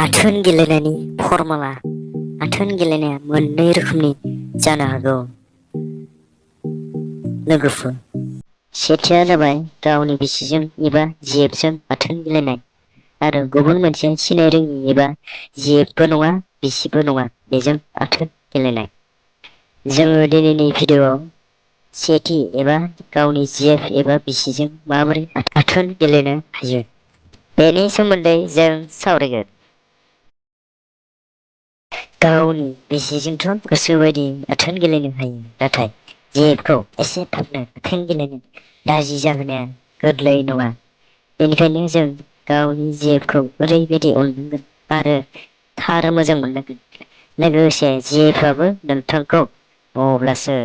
आथोन गेलेनायनि फर्मुला। आथोन गेलेनाया मोननै रोखोमनि जानो हागौ लोगोफोर। सेथिया जाबाय गावनि बिसिजों एबा जेबजों आथोन गेलेनाय आरो गुबुन मोनसे सिनाय रोङि एबा जेबबो नङा बिसिबो नङा बेजों आथोन गेलेनाय। जोङो दिनैनि भिडिअ'आव सेथि एबा गावनि जेब एबा बिसिजों माबोरै आथोन गेलेनो हायो बेनि सोमोन्दै जों सावरायगोन। गावनि बिसिजोंथ' गोसोबायदि आथोन गेलेनो हायो, नाथाय जेबखौ एसे थाबनो आथोन गेलेनो राजि जाहोनाया गोरलै नङा। बेनिखायनो जों गावनि जेबखौ ओरैबायदि अननांगोन आरो थार मोजां मोननांगोन, लोगोसे जेबाबो नोंथांखौ अब्लासो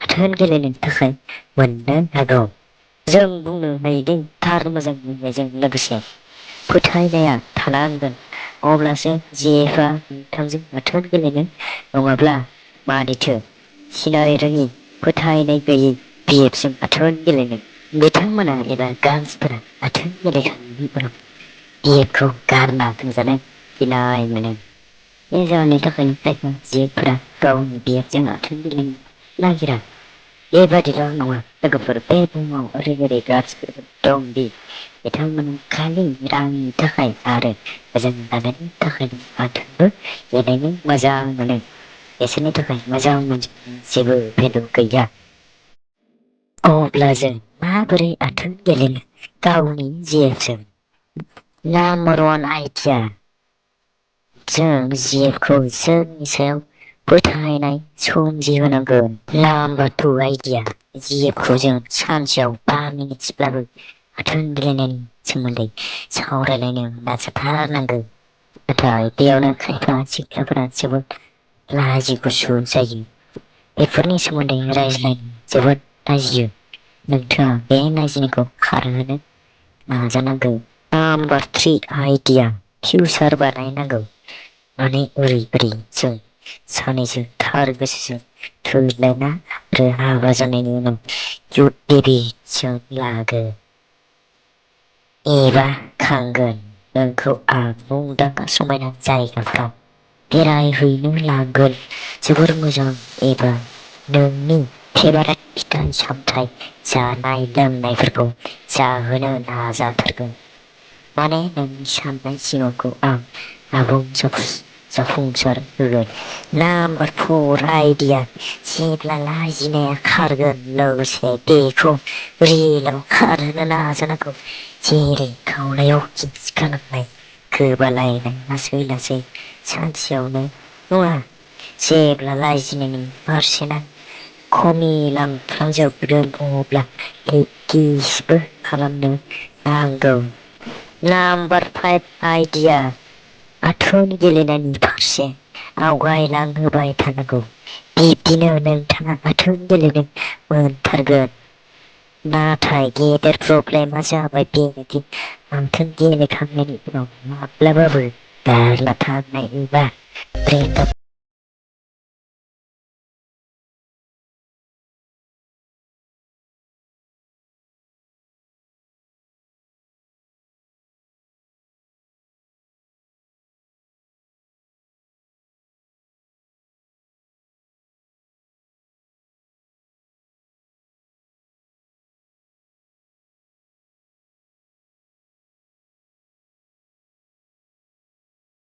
आथोन गेलेनो थाखाय मोननो हागौ। जों बुंनो हायोदि थार मोजां मोननायजों लोगोसे फोथायनाया थानांगोन, अब्लासो जेबा नोंथांजों आथोन गेलेनो नङाब्ला मानिथो सिनाय रोङि फोथायनाय गैयै जेबजों आथोन गेलेनो। बिथांमोना एबा गार्लसफोरा आथोन गेलेखांनायनि उनाव जेबखौ गारना थांजानो गिनाय मोनो। बे जाहोननि थाखायनो खायफा जेबफोरा गावनि जेबजों आथोन गेलेनो नागिरा। बेबादिल' नङा लोगोफोर, बे बुहुमाव ओरैबायदि गार्लसफोर दं दि बिथांमोना खालि रांनि थाखाय आरो मोजां लानायनि थाखायनो आथोनबो गेलेनो मोजां मोनो। बिसोरनि थाखाय मोजां मोनजानायनि जेबो भेलु गैया। अब्ला जों माबोरै आथोन गेलेनो गावनि जेबजों? नाम्बार 1 आइडिया, जों जेबखौ जोंनि सायाव फोथायनाय सोमजिहोनांगोन। नाम्बार 2 आइडिया, जेबखौ जों सानसेयाव 5 मिनिटब्लाबो आथोन गेलेनायनि सोमोन्दै सावरायलायनो नाजाथारनांगौ। नाथाय बेयावनो खायफा सिख्लाफोरा जोबोद लाजि गुसु जायो। बेफोरनि सोमोन्दै रायज्लायनो जोबोद लाजियो। नोंथाङा बे लाजिनायखौ खारहोनो नाजानांगौ। नाम्बार 3 आइडिया, फिउचार बानायनांगौ। माने ओरैबायदि जों सानैजों थार गोसोजों थैलायना आरो हाबा जानायनि उनाव इयुन बेबि जों लागोन एबा खांगोन। नोंखौ आं मुंदांखा समायना जायगाफ्राव बेरायहैनो लांगोन, जोबोर मोजां, एबा नोंनि फेभारेट फिथाइ सामथाइ जानाय लोंनायफोरखौ जाहोनो नाजाथारगोन। माने नोंनि साननाय सिमांखौ आं आबुं जाफुंसार होगोन। नाम्बार 4 आइडिया, जेब्ला लाजिनाया खारगोन, लोगोसे बेखौ रियेलाव खारहोनो नाजानांगौ। जेरै खावनायाव किस खालामनाय, गोबालायनाय, लासै लासै, सानसेयावनो नङा। जेब्ला लाजिनायनि पारसेन्टआ खमिलांफ्लांजोबगोन अब्ला किसबो खालामनो नांगौ। नाम्बार 5 आइडिया, आथोन गेलेनायनि फारसे आवगायलांहोबाय थानांगौ। बिब्दिनो नोंथाङा आथोन गेलेनो मोनथारगोन। नाथाय गेदेर प्रब्लेमा जाबाय बेनोदि आथोन गेलेखांनायनि उनाव माब्लाबाबो गारलाथारनाय एबा ब्रेकआप